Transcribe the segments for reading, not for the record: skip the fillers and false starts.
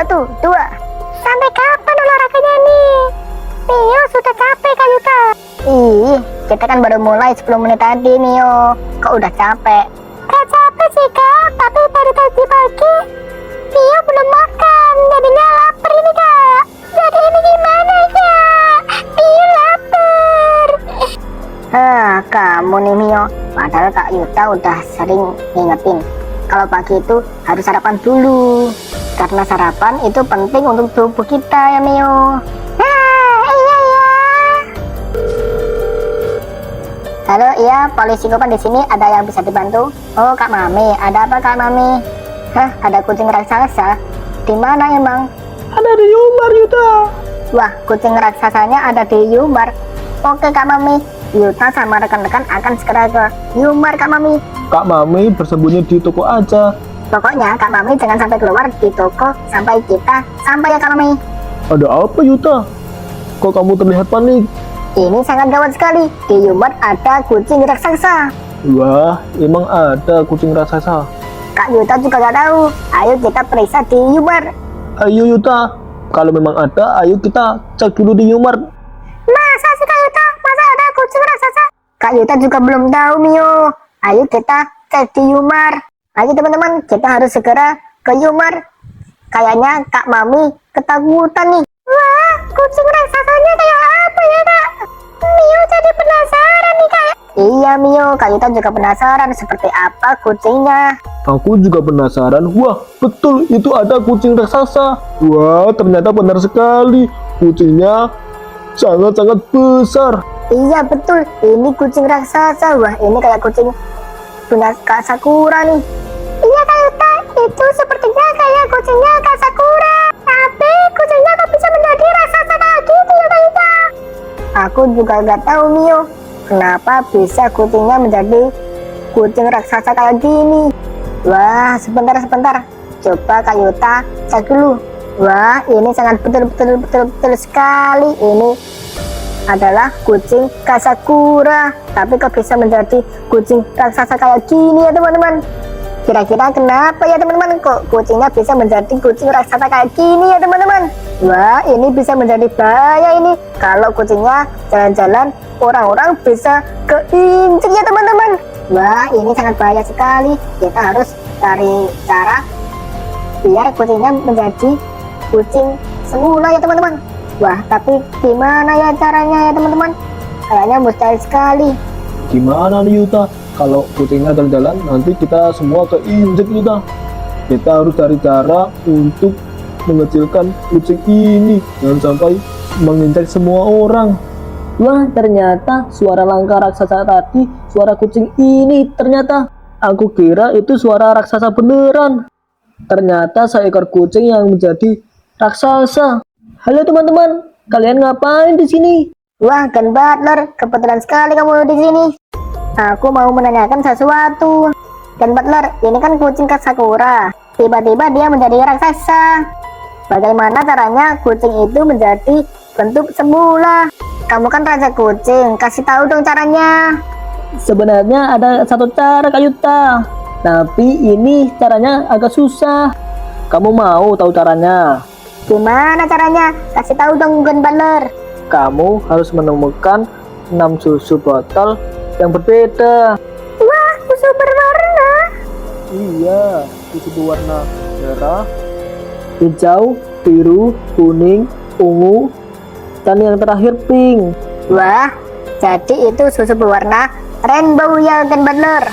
1, 2. Sampai kapan olahraganya nih? Mio sudah capek Kayuta. Ih, kita kan baru mulai 10 menit tadi Mio. Kok udah capek? Gak capek sih Kak, tapi dari tadi pagi Mio belum makan, jadinya lapar ini Kak. Jadi ini gimana Kak? Mio lapar. Kamu nih Mio. Padahal Kak Yuta udah sering ngingetin kalau pagi itu harus sarapan dulu, karena sarapan itu penting untuk tubuh kita ya Mio. Iya ya. Halo, iya, polisi Kopan di sini, ada yang bisa dibantu? Oh, Kak Mami, ada apa Kak Mami? Hah, ada kucing raksasa? Di mana emang? Ada di Yumar, Yuta. Wah, kucing raksasanya ada di Yumar. Oke Kak Mami, Yuta sama rekan-rekan akan segera ke Yumar Kak Mami. Kak Mami bersembunyi di toko aja. Pokoknya Kak Mami jangan sampai keluar di toko sampai kita sampai ya Kak Mami. Ada apa, Yuta? Kok kamu terlihat panik? Ini sangat gawat sekali. Di Yumar ada kucing raksasa. Wah, emang ada kucing raksasa. Kak Yuta juga gak tahu. Ayo kita periksa di Yumar. Ayo Yuta, kalau memang ada, ayo kita cek dulu di Yumar. Masa sih Kak Yuta? Masa ada kucing raksasa? Kak Yuta juga belum tahu Mio. Ayo kita cek di Yumar. Ayo teman-teman, kita harus segera ke Yumar. Kayaknya Kak Mami ketakutan nih. Wah, kucing raksasanya kayak apa ya Kak? Mio jadi penasaran nih Kak. Iya Mio, Kak Yuta juga penasaran seperti apa kucingnya. Aku juga penasaran. Wah, betul itu ada kucing raksasa. Wah, ternyata benar sekali. Kucingnya sangat-sangat besar. Iya betul, ini kucing raksasa. Wah, ini kayak kucing punya Kak Sakura nih. Iya Kak Yuta, itu sepertinya kayak kucingnya Kak Sakura. Tapi kucingnya kok bisa menjadi raksasa kayak gitu ya Kak Yuta? Aku juga gak tahu Mio, kenapa bisa kucingnya menjadi kucing raksasa kayak gini. Wah, sebentar. Coba Kak Yuta cek dulu. Wah, ini sangat betul sekali. Ini adalah kucing Kak Sakura. Tapi kok bisa menjadi kucing raksasa kayak gini ya teman-teman? Kira-kira kenapa ya teman-teman? Kok kucingnya bisa menjadi kucing raksasa kayak gini ya teman-teman? Wah, ini bisa menjadi bahaya ini. Kalau kucingnya jalan-jalan, orang-orang bisa keinjek ya teman-teman. Wah, ini sangat bahaya sekali. Kita harus cari cara biar kucingnya menjadi kucing semula ya teman-teman. Wah, tapi gimana ya caranya ya teman-teman? Kayaknya mustahil sekali. Gimana nih Yuta? Kalau kucingnya jalan-jalan, nanti kita semua keinjek Yuta. Kita harus cari cara untuk mengecilkan kucing ini. Jangan sampai menginjak semua orang. Wah, ternyata suara langkah raksasa tadi, suara kucing ini ternyata. Aku kira itu suara raksasa beneran. Ternyata seekor kucing yang menjadi raksasa. Halo teman-teman, kalian ngapain di sini? Wah, Gun Butler, kebetulan sekali kamu di sini. Aku mau menanyakan sesuatu. Gun Butler, ini kan kucing Kak Sakura. Tiba-tiba dia menjadi raksasa. Bagaimana caranya kucing itu menjadi bentuk semula? Kamu kan raja kucing, kasih tahu dong caranya. Sebenarnya ada satu cara Kak Yuta, tapi ini caranya agak susah. Kamu mau tahu caranya? Gimana caranya? Kasih tahu dong Gun Butler. Kamu harus menemukan 6 susu botol yang berbeda. Wah, susu berwarna. Iya, susu berwarna merah, hijau, biru, kuning, ungu, dan yang terakhir pink. Wah, jadi itu susu berwarna rainbow ya Gun Butler.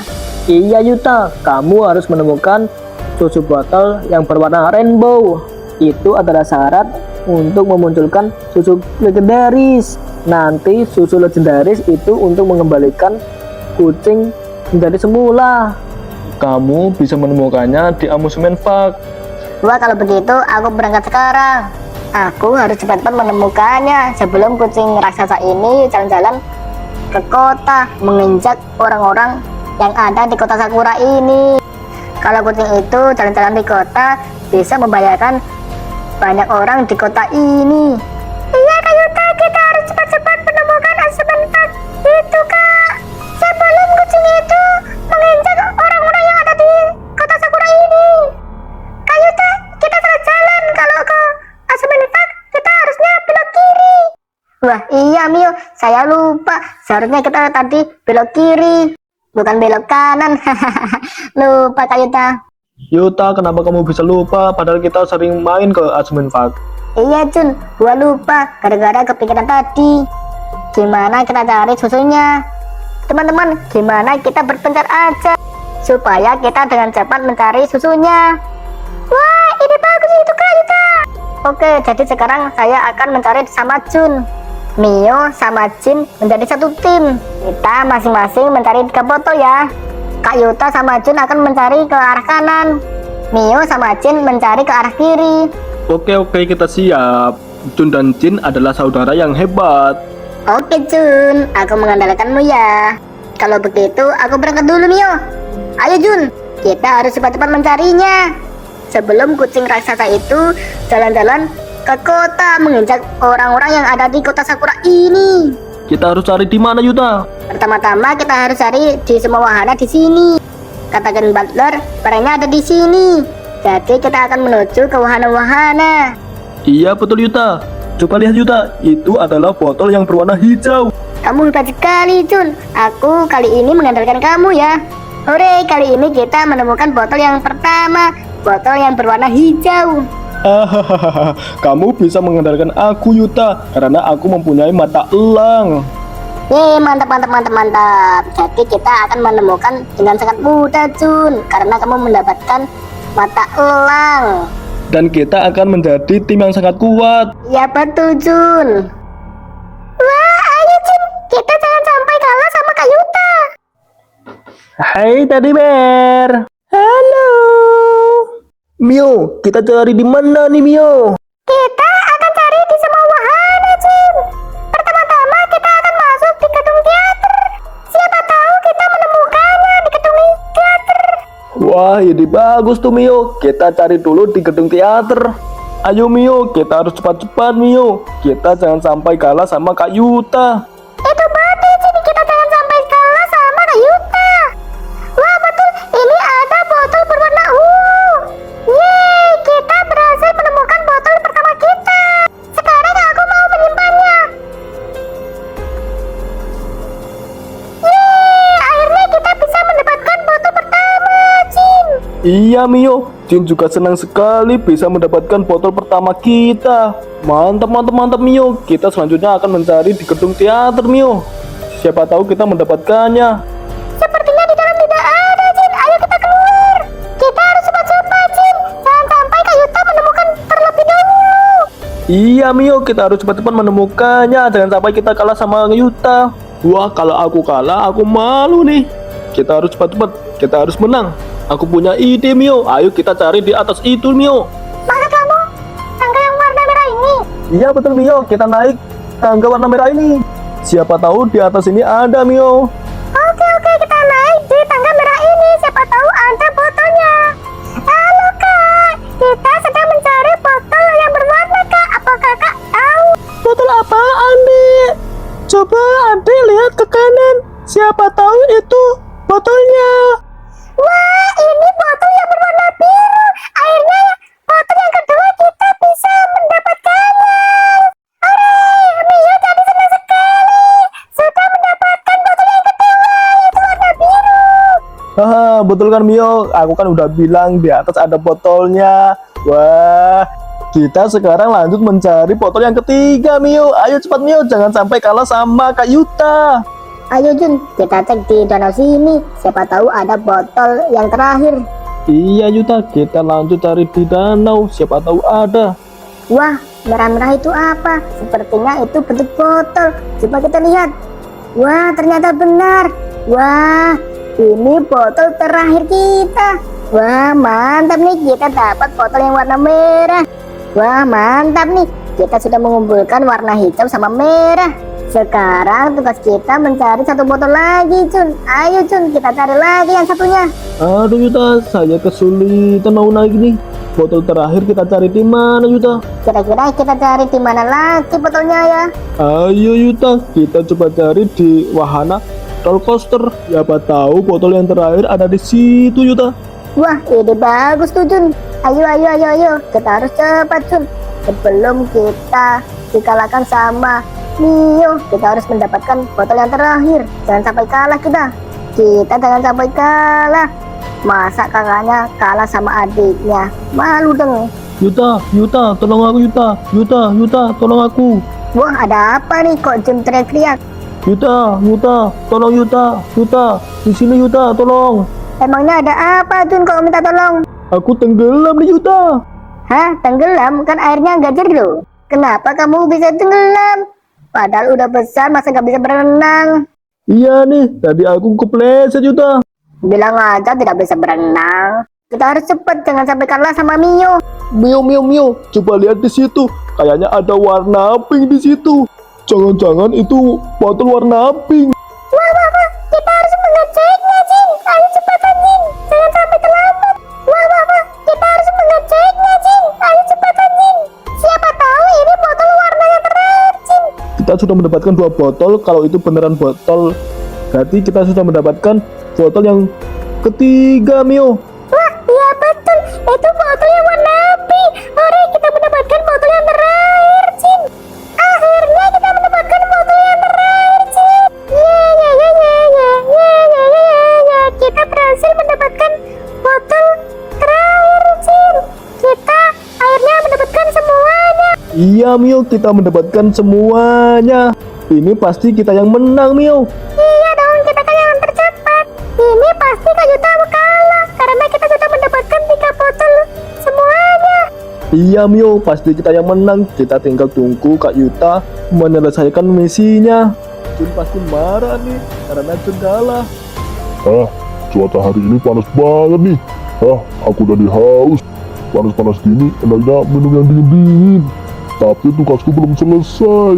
Iya Yuta, kamu harus menemukan susu botol yang berwarna rainbow. Itu adalah syarat untuk memunculkan susu legendaris. Nanti susu legendaris itu untuk mengembalikan kucing menjadi semula. Kamu bisa menemukannya di amusement park. Wah, kalau begitu aku berangkat sekarang. Aku harus cepat-cepat menemukannya sebelum kucing raksasa ini jalan-jalan ke kota menginjak orang-orang yang ada di kota Sakura ini. Kalau kucing itu jalan-jalan di kota bisa membahayakan banyak orang di kota ini. Iya Kak Yuta, kita harus cepat-cepat menemukan asupan park itu Kak, sebelum kucing itu menginjak orang-orang yang ada di kota Sakura ini. Kak Yuta, kita salah jalan kalau Wah, iya Mio, saya lupa. Seharusnya kita tadi belok kiri, bukan belok kanan. Lupa Kak Yuta. Yuta, kenapa kamu bisa lupa? Padahal kita sering main ke Amusement Park. Iya Jun, gua lupa gara-gara kepikiran tadi. Gimana kita cari susunya? Teman-teman, gimana kita berpencar aja supaya kita dengan cepat mencari susunya? Wah, ini bagus itu Kak Yuta. Oke, jadi sekarang saya akan mencari sama Jun. Mio sama Jin menjadi satu tim. Kita masing-masing mencari 3 botol ya. Kak Yuta sama Jun akan mencari ke arah kanan. Mio sama Jin mencari ke arah kiri. Oke, kita siap. Jun dan Jin adalah saudara yang hebat. Oke Jun, aku mengandalkanmu ya. Kalau begitu aku berangkat dulu Mio. Ayo Jun, kita harus cepat-cepat mencarinya sebelum kucing raksasa itu jalan-jalan ke kota menginjak orang-orang yang ada di kota Sakura ini. Kita harus cari di mana, Yuta? Pertama-tama kita harus cari di semua wahana di sini. Katakan butler, barangnya ada di sini. Jadi kita akan menuju ke wahana-wahana. Iya betul Yuta. Coba lihat Yuta, itu adalah botol yang berwarna hijau. Kamu hebat sekali Jun. Aku kali ini mengandalkan kamu ya. Hore, kali ini kita menemukan botol yang pertama, botol yang berwarna hijau. Hahaha, kamu bisa mengandalkan aku Yuta, karena aku mempunyai mata elang. Yeay, mantap. Jadi kita akan menemukan dengan sangat mudah Jun, karena kamu mendapatkan mata elang. Dan kita akan menjadi tim yang sangat kuat. Ya betul Jun. Wah, ayo Jun, kita jangan sampai kalah sama Kak Yuta. Hai Teddy Bear. Halo. Mio, kita cari di mana nih Mio? Kita akan cari di semua wahana Jun. Pertama-tama kita akan masuk di gedung teater. Siapa tahu kita menemukannya di gedung teater. Wah, ini bagus tuh Mio. Kita cari dulu di gedung teater. Ayo Mio, kita harus cepat-cepat Mio. Kita jangan sampai kalah sama Kak Yuta. Itu betul Jun, kita jangan sampai kalah sama Kak Yuta. Wah betul, ini ada botol berwarna ungu. Yeay, kita berhasil menemukan botol pertama kita. Sekarang aku mau menyimpannya. Yeay, akhirnya kita bisa mendapatkan botol pertama Jin. Iya Mio, Jin juga senang sekali bisa mendapatkan botol pertama kita. Mantap Mio. Kita selanjutnya akan mencari di gedung teater Mio. Siapa tahu kita mendapatkannya. Sepertinya di dalam tidak ada Jin. Ayo kita keluar. Kita harus cepat-cepat Jin. Jangan sampai Kak Yuta menemukan terlebih dahulu. Iya Mio, kita harus cepat-cepat menemukannya. Jangan sampai kita kalah sama Yuta. Wah, kalau aku kalah aku malu nih. Kita harus cepat-cepat. Kita harus menang. Aku punya ide Mio. Ayo kita cari di atas itu Mio. Maksud kamu tangga yang warna merah ini? Iya betul Mio, kita naik tangga warna merah ini. Siapa tahu di atas ini ada Mio. Oke, kita naik di tangga merah ini. Siapa tahu ada botolnya. Halo Kak, kita sedang mencari botol yang berwarna Kak. Apakah Kak tahu? Botol apaan Dek? Coba Adik lihat ke kanan. Siapa tahu itu botolnya. Wah, ini botol yang berwarna biru. Akhirnya botol yang kedua kita bisa mendapatkannya. Hore, Mio jadi senang sekali. Sudah mendapatkan botol yang kedua, itu warna biru. Haha, betul kan Mio? Aku kan udah bilang di atas ada botolnya. Wah, kita sekarang lanjut mencari botol yang ketiga Mio. Ayo cepat Mio, jangan sampai kalah sama Kak Yuta. Ayo Jun, kita cek di danau sini. Siapa tahu ada botol yang terakhir. Iya Yuta, kita lanjut cari di danau. Siapa tahu ada. Wah, merah-merah itu apa? Sepertinya itu bentuk botol. Coba kita lihat. Wah, ternyata benar. Wah, ini botol terakhir kita. Wah, mantap nih, kita dapat botol yang warna merah. Wah, mantap nih, kita sudah mengumpulkan warna hijau sama merah. Sekarang tugas kita mencari satu botol lagi Jun. Ayo Jun, kita cari lagi yang satunya. Aduh Yuta, saya kesulitan mau naik nih. Botol terakhir kita cari di mana Yuta? Kira-kira kita cari di mana lagi botolnya ya? Ayo Yuta, kita coba cari di wahana roller coaster. Siapa tahu botol yang terakhir ada di situ Yuta. Wah, ide bagus tuh Jun. Ayo, kita harus cepat Jun. Sebelum kita dikalahkan sama Mio, kita harus mendapatkan botol yang terakhir. Jangan sampai kalah kita. Kita jangan sampai kalah. Masa kakaknya kalah sama adiknya? Malu dong. Yuta, tolong aku Yuta, tolong aku. Wah, ada apa nih kok Jun teriak-teriak? Yuta, tolong Yuta, di sini Yuta, tolong. Emangnya ada apa Jun kok minta tolong? Aku tenggelam nih Yuta. Hah, tenggelam? Kan airnya nggak jernih loh. Kenapa kamu bisa tenggelam? Padahal udah besar, masa nggak bisa berenang? Iya nih, tadi aku kepleset Yuta. Bilang aja tidak bisa berenang. Kita harus cepet, jangan sampai kalah sama Mio. Mio, coba lihat di situ. Kayaknya ada warna pink di situ. Jangan-jangan itu botol warna pink. Wah, kita harus mengeceknya, Jin. Ayo cepatan, Jin. Jangan sampai terlambat. Wah, kita harus mengeceknya, Jin. Ayo cepatan, Jin. Siapa tahu ini botol warnanya terakhir, Jin. Kita sudah mendapatkan 2 botol. Kalau itu beneran botol, berarti kita sudah mendapatkan botol yang ketiga, Mio. Wah, iya betul. Itu botol yang warna pink. Mari kita mendapatkan botol yang terakhir, Jin. Akhirnya kita mendapatkan botol yang terakhir, Jin. Ye. Kita berhasil mendapatkan botol terakhir, Jin. Kita akhirnya mendapatkan semuanya. Iya, Mio, kita mendapatkan semuanya. Ini pasti kita yang menang, Mio. Iya dong, kita kan yang tercepat. Ini pasti Kak Yuta kalah karena kita sudah mendapatkan 3 botol semuanya. Iya, Mio, pasti kita yang menang. Kita tinggal tunggu Kak Yuta menyelesaikan misinya. Jun pasti marah nih karena Jun kalah. Cuaca hari ini panas banget nih. Aku udah haus. Panas-panas gini, enaknya minum yang dingin-dingin. Tapi tugasku belum selesai.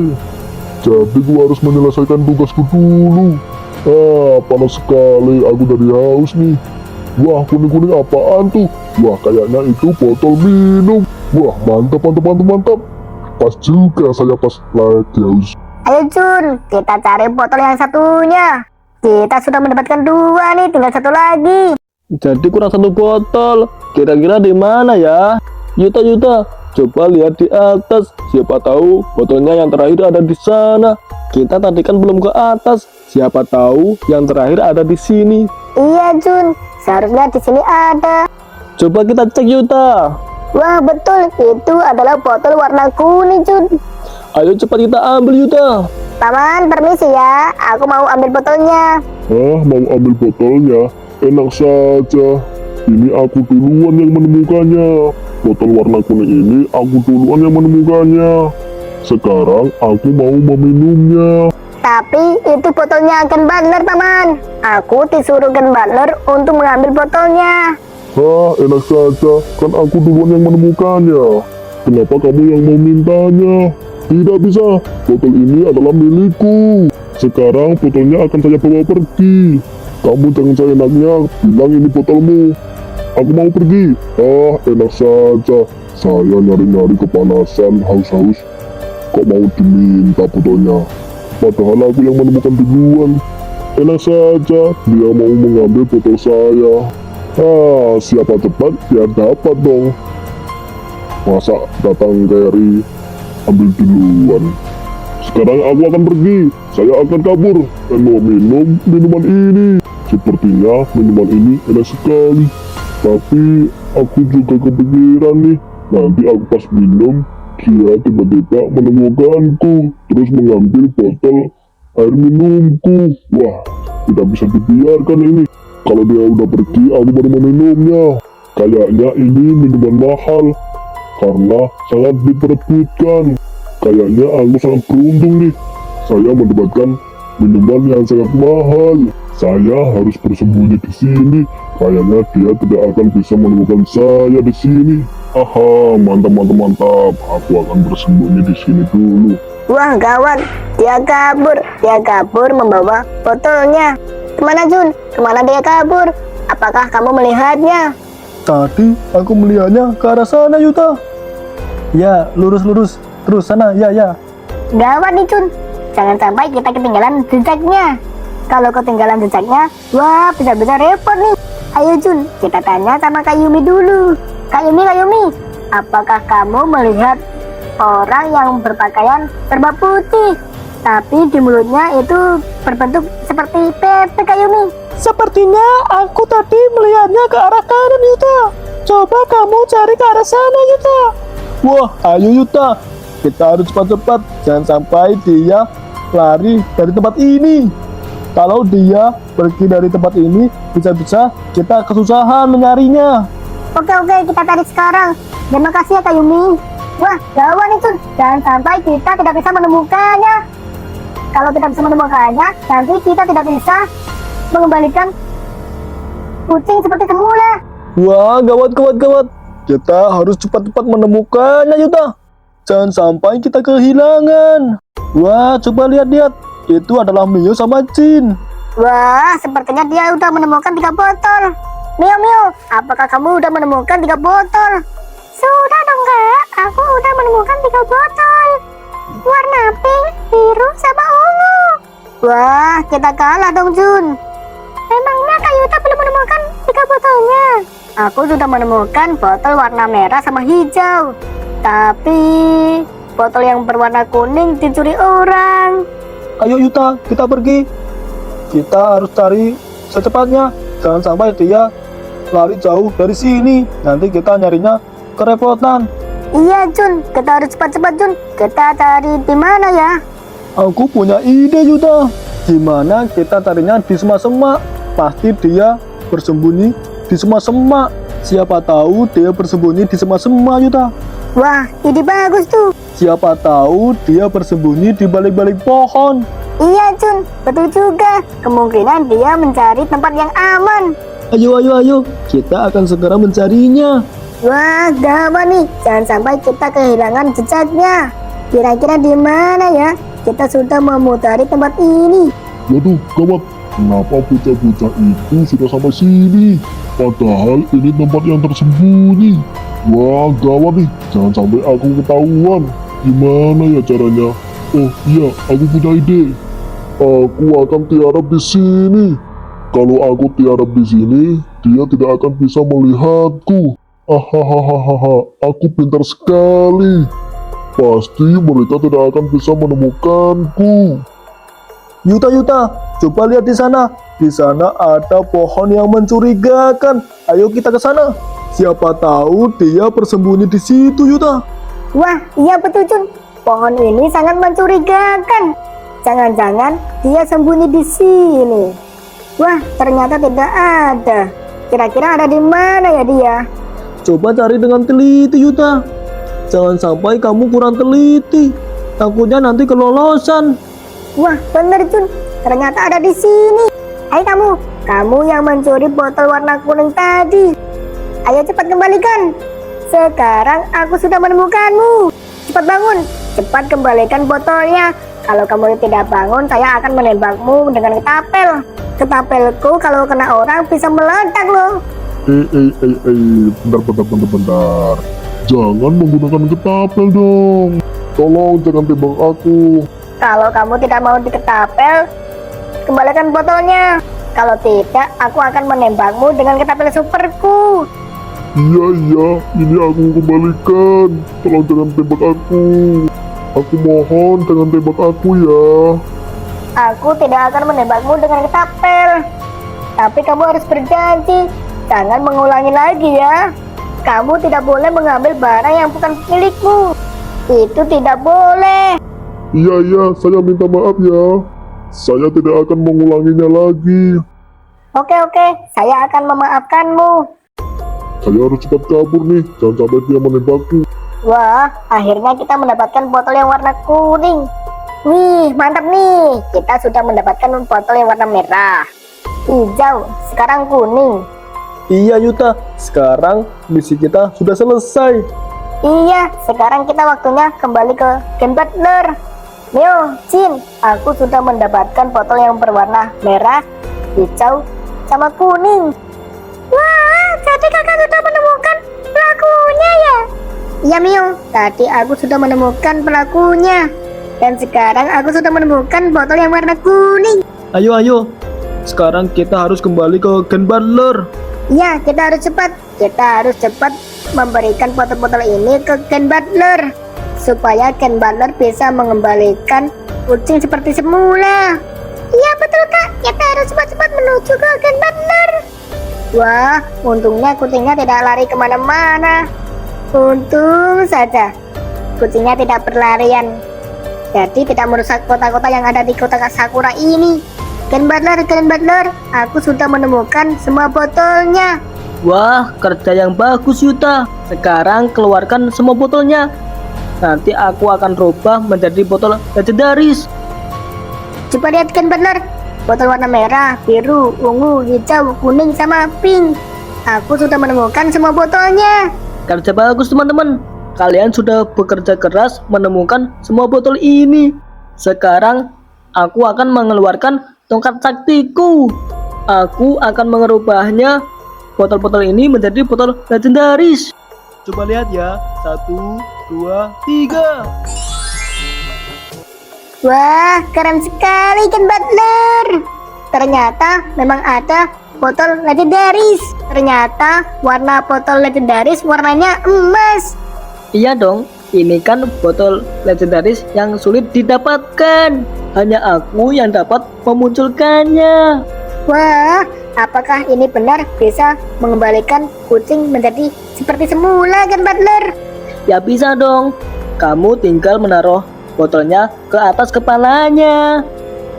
Jadi gua harus menyelesaikan tugasku dulu. Panas sekali, aku udah haus nih. Wah, kuning-kuning apaan tuh? Wah, kayaknya itu botol minum. Wah, mantap. Pas juga saya pas lagi haus. Ayo Jun, kita cari botol yang satunya. Kita sudah mendapatkan 2 nih, tinggal 1 lagi. Jadi kurang 1 botol. Kira-kira di mana ya? Yuta, coba lihat di atas. Siapa tahu botolnya yang terakhir ada di sana. Kita tadi kan belum ke atas. Siapa tahu yang terakhir ada di sini. Iya Jun, seharusnya di sini ada. Coba kita cek Yuta. Wah betul, itu adalah botol warna kuning Jun. Ayo cepat kita ambil Yuta. Paman, permisi ya, aku mau ambil botolnya. Mau ambil botolnya? Enak saja. Ini aku duluan yang menemukannya. Botol warna kuning ini aku duluan yang menemukannya. Sekarang aku mau meminumnya. Tapi itu botolnya Gen Butler, Paman. Aku disuruh Gen Butler untuk mengambil botolnya. Enak saja. Kan aku duluan yang menemukannya. Kenapa kamu yang memintanya? Tidak bisa. Botol ini adalah milikku. Sekarang botolnya akan saya bawa pergi. Kamu jangan seenaknya bilang ini botolmu. Aku mau pergi. Enak saja. Saya nyari-nyari kepanasan, haus-haus. Kok mau diminta botolnya? Padahal aku yang menemukan duluan. Enak saja. Dia mau mengambil botol saya. Siapa cepat, dia dapat dong. Masa datang Gary ambil duluan. Sekarang aku akan pergi. Saya akan kabur dan mau minum minuman ini. Sepertinya minuman ini enak sekali. Tapi aku juga kepikiran nih. Nanti aku pas minum, dia tiba-tiba menemukanku. Terus mengambil botol air minumku. Wah, tidak bisa dibiarkan ini. Kalau dia udah pergi, aku baru meminumnya. Kayaknya ini minuman mahal. Karena sangat diperebutkan. Kayaknya aku sangat beruntung nih. Saya mendapatkan minuman yang sangat mahal. Saya harus bersembunyi di sini. Kayaknya dia tidak akan bisa menemukan saya di sini. Mantap. Aku akan bersembunyi di sini dulu. Wah gawat, dia kabur membawa botolnya. Kemana Jun? Kemana dia kabur? Apakah kamu melihatnya? Tadi aku melihatnya ke arah sana Yuta. Ya, lurus. Terus sana, ya. Gawat nih Jun, jangan sampai kita ketinggalan jejaknya. Kalau ketinggalan jejaknya, wah bisa-bisa repot nih. Ayo Jun, kita tanya sama Kak Yumi dulu. Kak Yumi, apakah kamu melihat orang yang berpakaian serba putih? Tapi di mulutnya itu berbentuk seperti bebek Kak Yumi. Sepertinya aku tadi melihatnya ke arah kanan, Yuta. Coba kamu cari ke arah sana, Yuta. Wah, ayo Yuta. Kita harus cepat-cepat. Jangan sampai dia lari dari tempat ini. Kalau dia pergi dari tempat ini, bisa-bisa kita kesusahan mencarinya. Oke, kita tarik sekarang. Terima kasih ya Kak Yumi. Wah, gawat itu. Jangan sampai kita tidak bisa menemukannya. Kalau kita bisa menemukannya, nanti kita tidak bisa mengembalikan kucing seperti semula. Wah, gawat. Kita harus cepat-cepat menemukannya, Yuta. Jangan sampai kita kehilangan. Wah, coba lihat. Itu adalah Mio sama Jin. Wah, sepertinya dia udah menemukan 3 botol. Mio, apakah kamu udah menemukan 3 botol? Sudah dong Kak, aku udah menemukan 3 botol. Warna pink, biru, sama ungu. Wah, kita kalah dong Jun. Emangnya Kak Yuta belum menemukan 3 botolnya? Aku sudah menemukan botol warna merah sama hijau. Tapi botol yang berwarna kuning dicuri orang. Ayo Yuta, kita pergi. Kita harus cari secepatnya. Jangan sampai dia lari jauh dari sini. Nanti kita nyarinya kerepotan. Iya Jun, kita harus cepat-cepat Jun. Kita cari di mana ya? Aku punya ide Yuta. Gimana kita carinya di semak-semak? Pasti dia bersembunyi di semak-semak. Siapa tahu dia bersembunyi di semak-semak Yuta. Wah, ide bagus tuh. Siapa tahu dia bersembunyi di balik-balik pohon. Iya Jun, betul juga. Kemungkinan dia mencari tempat yang aman. Ayo. Kita akan segera mencarinya. Wah, gawat nih. Jangan sampai kita kehilangan jejaknya. Kira-kira di mana ya? Kita sudah memutari tempat ini. Waduh, gawat. Kenapa bocah-bocah itu sudah sampai sini? Padahal ini tempat yang tersembunyi. Wah, gawat nih. Jangan sampai aku ketahuan. Gimana ya caranya? Oh iya, aku punya ide. Aku akan tiarap di sini. Kalau aku tiarap di sini, dia tidak akan bisa melihatku. Hahaha, aku pintar sekali. Pasti mereka tidak akan bisa menemukanku. Yuta, coba lihat di sana. Di sana ada pohon yang mencurigakan. Ayo kita ke sana. Siapa tahu dia bersembunyi di situ, Yuta. Wah, iya betul Jun. Pohon ini sangat mencurigakan. Jangan-jangan dia sembunyi di sini. Wah, ternyata tidak ada. Kira-kira ada di mana ya dia? Coba cari dengan teliti, Yuta. Jangan sampai kamu kurang teliti. Takutnya nanti kelolosan. Wah, bener Jun. Ternyata ada di sini. Hai kamu yang mencuri botol warna kuning tadi. Ayo cepat kembalikan. Sekarang aku sudah menemukanmu. Cepat bangun. Cepat kembalikan botolnya. Kalau kamu tidak bangun, saya akan menembakmu dengan ketapel. Ketapelku kalau kena orang bisa meledak loh. Bentar. Jangan menggunakan ketapel dong. Tolong jangan tembak aku. Kalau kamu tidak mau diketapel, kembalikan botolnya. Kalau tidak, aku akan menembakmu dengan ketapel superku. Iya, ini aku kembalikan. Tolong jangan tembak aku. Aku mohon jangan tembak aku ya. Aku tidak akan menembakmu dengan ketapel. Tapi kamu harus berjanji, jangan mengulangi lagi ya. Kamu tidak boleh mengambil barang yang bukan milikmu. Itu tidak boleh. Iya, saya minta maaf ya. Saya tidak akan mengulanginya lagi. Oke, saya akan memaafkanmu. Saya harus cepat kabur nih, jangan sampai dia menembakku. Wah, akhirnya kita mendapatkan botol yang warna kuning. Wih, mantap nih. Kita sudah mendapatkan botol yang warna merah, hijau, sekarang kuning. Iya Yuta, sekarang misi kita sudah selesai. Iya, sekarang kita waktunya kembali ke Ken Butler. Mio, Jin, aku sudah mendapatkan botol yang berwarna merah, hijau, sama kuning. Wah, jadi kakak sudah menemukan pelakunya ya? Iya Mio, tadi aku sudah menemukan pelakunya. Dan sekarang aku sudah menemukan botol yang warna kuning. Ayo. Sekarang kita harus kembali ke Ken Butler. Iya, kita harus cepat. Kita harus cepat memberikan botol-botol ini ke Ken Butler. Supaya Ken Butler bisa mengembalikan kucing seperti semula. Iya betul kak, kita harus cepat-cepat menuju ke agen partner. Wah, untungnya kucingnya tidak lari kemana-mana. Untung saja kucingnya tidak berlarian, jadi tidak merusak kota-kota yang ada di kota Sakura ini. Gen Butler, aku sudah menemukan semua botolnya. Wah, kerja yang bagus Yuta. Sekarang keluarkan semua botolnya. Nanti aku akan rubah menjadi botol legendaris. Coba lihat Gen Butler, botol warna merah, biru, ungu, hijau, kuning, sama pink. Aku sudah menemukan semua botolnya. Kerja bagus teman-teman. Kalian sudah bekerja keras menemukan semua botol ini. Sekarang aku akan mengeluarkan tongkat saktiku. Aku akan mengubahnya botol-botol ini menjadi botol legendaris. Coba lihat ya. 1, 2, 3. Wah, keren sekali Gen Butler. Ternyata memang ada botol legendaris. Ternyata warna botol legendaris warnanya emas. Iya dong, ini kan botol legendaris yang sulit didapatkan. Hanya aku yang dapat memunculkannya. Wah, apakah ini benar bisa mengembalikan kucing menjadi seperti semula Gen Butler? Ya bisa dong. Kamu tinggal menaruh botolnya ke atas kepalanya.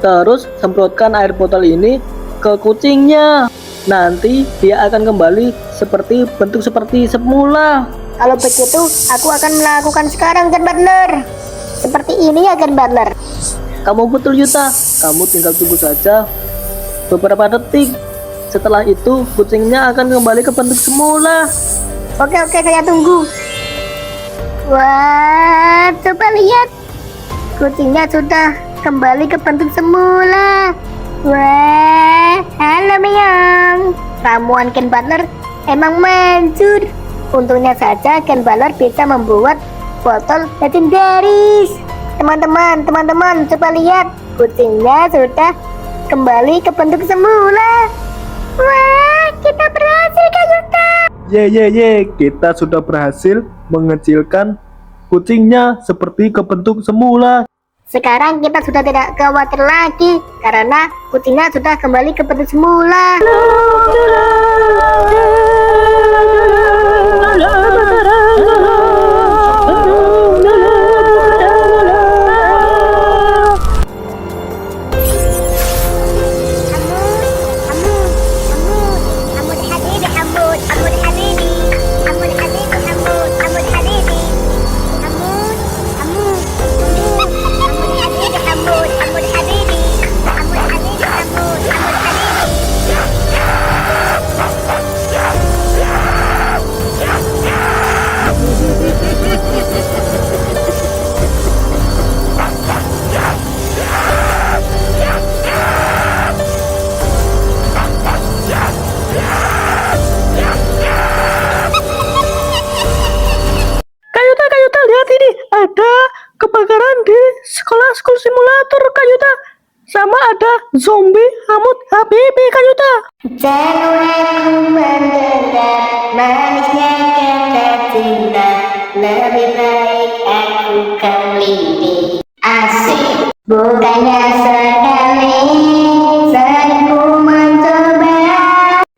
Terus semprotkan air botol ini ke kucingnya. Nanti dia akan kembali seperti bentuk seperti semula. Kalau begitu, aku akan melakukan sekarang Gen Butler. Seperti ini ya Gen Butler. Kamu betul Yuta. Kamu tinggal tunggu saja beberapa detik. Setelah itu kucingnya akan kembali ke bentuk semula. Oke, saya tunggu. Wah, coba lihat. Kucingnya sudah kembali ke bentuk semula. Wah, halo Meong. Ramuan Gen Butler emang manjur. Untungnya saja Gen Butler bisa membuat botol legendaris. Teman-teman, coba lihat. Kucingnya sudah kembali ke bentuk semula. Wah, kita berhasil Kak Yuta. Ye, kita sudah berhasil mengecilkan kucingnya seperti ke bentuk semula. Sekarang kita sudah tidak khawatir lagi karena kucingnya sudah kembali ke bentuk semula. Kayuta, lihat ini. Ada kebakaran di sekolah school simulator Kayuta. Sama ada zombie Hamut Habibi Kayuta. Jangan mendengar manisnya kata cinta. Lebih baik aku kelini. Asik. Bukannya sekali sering ku mencoba,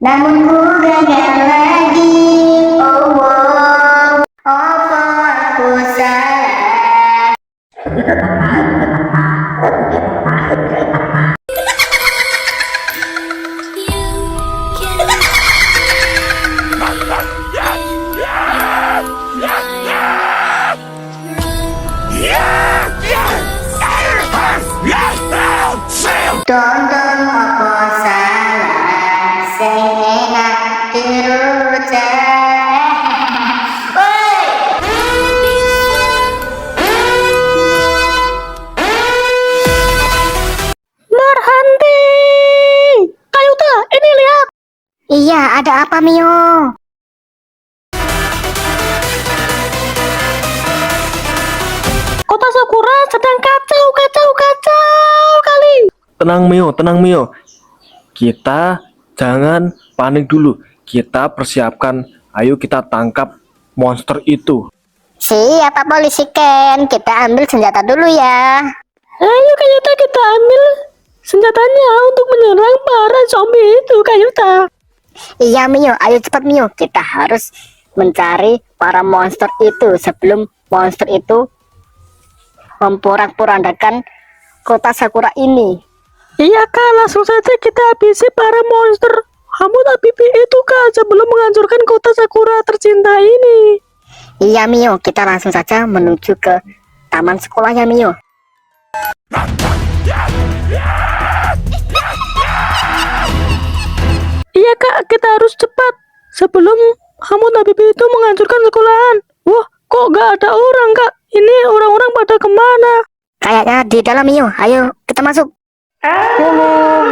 namun ku gagal lagi. Apa aku salah? Tonton apa salah, sing enak dirucap. Marhanti. Kayuta, ini lihat. Iya, ada apa Mio? Kota Sakura sedang kacau kali. Tenang Mio. Kita jangan panik dulu. Kita persiapkan. Ayo kita tangkap monster itu. Siapa polisi Ken? Kita ambil senjata dulu ya. Ayo Kayuta, kita ambil senjatanya untuk menyerang para zombie itu, Kayuta. Iya Mio, ayo cepat Mio. Kita harus mencari para monster itu sebelum monster itu memporak-porandakan kota Sakura ini. Iya Kak, langsung saja kita habisi para monster Hamut Apipi itu Kak, sebelum menghancurkan kota Sakura tercinta ini. Iya Mio, kita langsung saja menuju ke taman sekolahnya Mio. Iya Kak, kita harus cepat sebelum Hamut Apipi itu menghancurkan sekolahan. Wah, kok gak ada orang Kak? Ini orang-orang pada kemana? Kayaknya di dalam Mio. Ayo kita masuk. Tolong,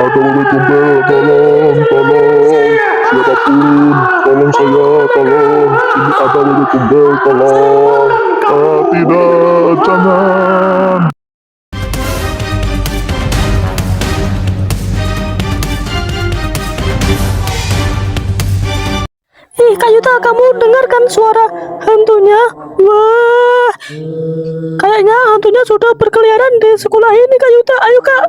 ada bebek gombel, tolong, siapapun, tolong saya, tolong, sini ada bebek gombel, tolong, tidak, jangan. Kayuta, kamu dengarkan suara hantunya? Wah, kayaknya hantunya sudah berkeliaran di sekolah ini Kayuta. Ayo Kak,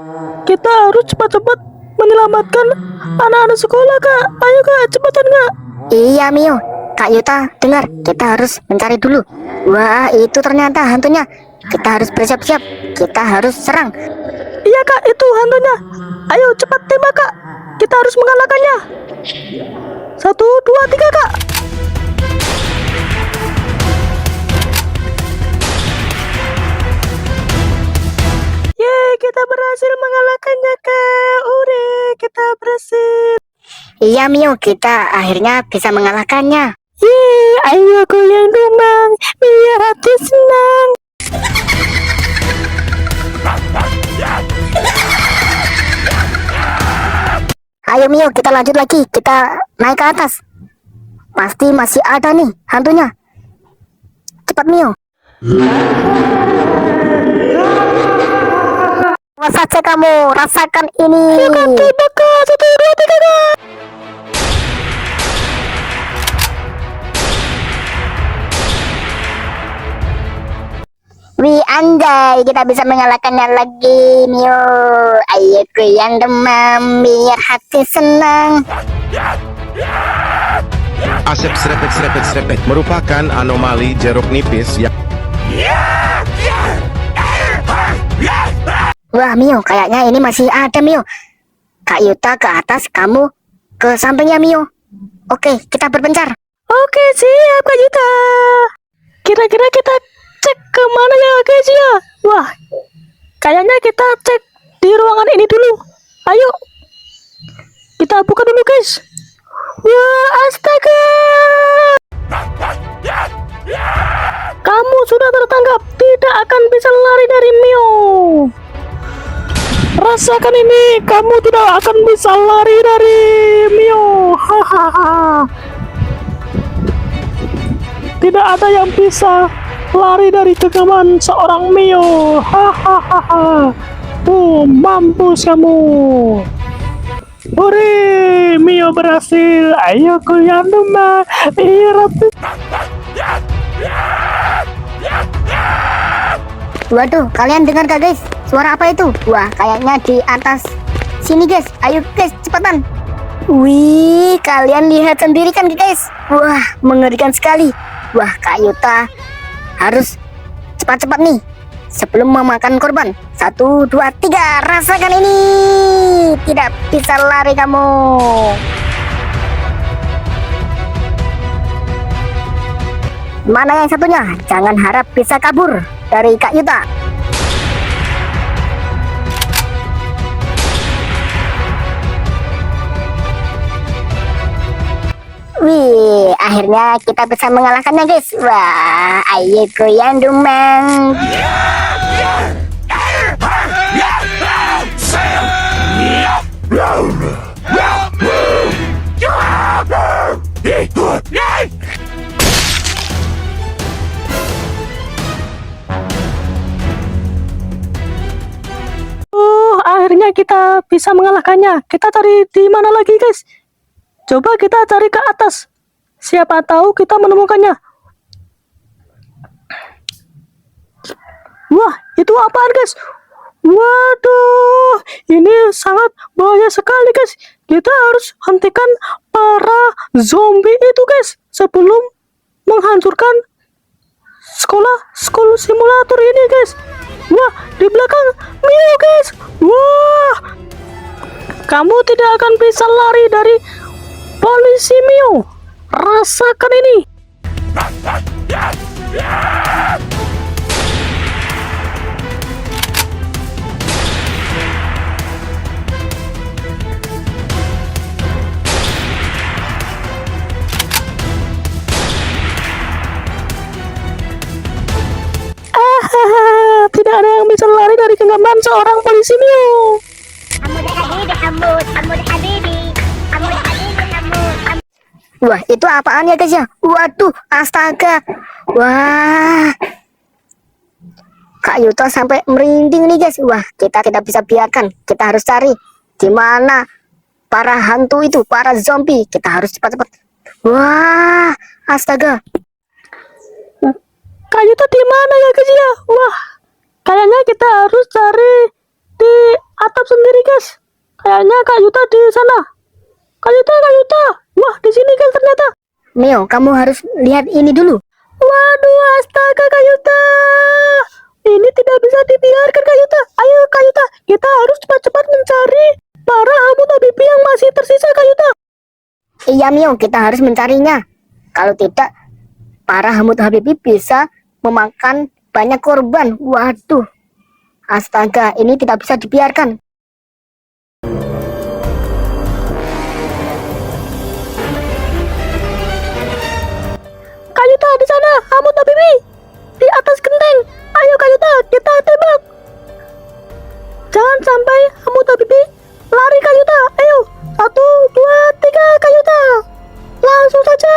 kita harus cepat-cepat menyelamatkan anak-anak sekolah Kak. Ayo Kak, cepatan Kak. Iya Mio, Kak Yuta dengar, kita harus mencari dulu. Wah, itu ternyata hantunya. Kita harus bersiap-siap, kita harus serang. Iya Kak, itu hantunya. Ayo cepat tembak Kak, kita harus mengalahkannya. 1, 2, 3 Kak. Yeay, kita berhasil mengalahkannya Kak. Ure, kita berhasil. Iya Mio, kita akhirnya bisa mengalahkannya. Yeay, ayo goyang domang biar hati senang. Ayo Mio, kita lanjut lagi, kita naik ke atas. Pasti masih ada nih hantunya. Cepat Mio. Awas saja kamu, rasakan ini. Tembak Kak, 1, 2, 3 Kak. Wih anjay, kita bisa mengalahkannya lagi Mio. Ayo goyang demam biar hati senang. Asep serepet merupakan anomali jeruk nipis yang Wah Mio, kayaknya ini masih ada Mio. Kak Yuta ke atas, kamu ke sampingnya Mio. Oke, kita berpencar. Oke, siap Kak Yuta. Kira-kira kita cek kemana ya guys ya? Wah, kayaknya kita cek di ruangan ini dulu. Ayo, kita buka dulu guys. Wah, astaga. Kamu sudah tertangkap, tidak akan bisa lari dari Mio. Rasakan ini, kamu tidak akan bisa lari dari Mio. Hahaha. Tidak ada yang bisa lari dari genggaman seorang Mio. Hahaha. Mampus kamu. Hore, Mio berhasil. Ayo goyang domba. Waduh, kalian dengar gak guys? Suara apa itu? Wah, kayaknya di atas sini guys. Ayo guys, cepetan. Wih, kalian lihat sendiri kan guys? Wah, mengerikan sekali. Wah, Kak Yuta harus cepat-cepat nih sebelum memakan korban. 1, 2, 3, rasakan ini. Tidak bisa lari kamu. Mana yang satunya? Jangan harap bisa kabur dari Kak Yuta. Wih, akhirnya kita bisa mengalahkannya guys. Wah, ayo goyang dumang. Akhirnya kita bisa mengalahkannya. Kita cari di mana lagi guys? Coba kita cari ke atas. Siapa tahu kita menemukannya. Itu apaan guys? Waduh, ini sangat bahaya sekali guys. Kita harus hentikan para zombie itu guys sebelum menghancurkan school simulator ini guys. Wah, di belakang Mio guys. Wah, kamu tidak akan bisa lari dari polisi Mio. Rasakan ini. Tidak ada yang bisa lari dari genggaman seorang polisi Mio. Wah, itu apaan ya guys ya? Waduh, astaga. Wah. Kak Yuto sampai merinding nih guys. Wah, kita tidak bisa biarkan. Kita harus cari di mana para hantu itu, para zombie. Kita harus cepat-cepat. Wah, astaga. Kak Yuto di mana ya guys ya? Wah, kayaknya kita harus cari di atap sendiri guys. Kayaknya Kak Yuto di sana. Kak Yuto. Wah, di sini guys ternyata. Mio, kamu harus lihat ini dulu. Waduh, astaga Kak Yuto. Ini tidak bisa dibiarkan Kak Yuto. Ayo Kak Yuto, kita harus cepat-cepat mencari para hamut habibi yang masih tersisa Kak Yuto. Iya Mio, kita harus mencarinya. Kalau tidak, para hamut habibi bisa memakan banyak korban. Waduh, astaga, ini tidak bisa dibiarkan. Kak Yuto di sana, hamut habibi di atas genteng. Ayo Kak Yuto, kita tembak. Jangan sampai hamut habibi lari Kak Yuto. Ayo, 1, 2, 3 Kak Yuto. Langsung saja.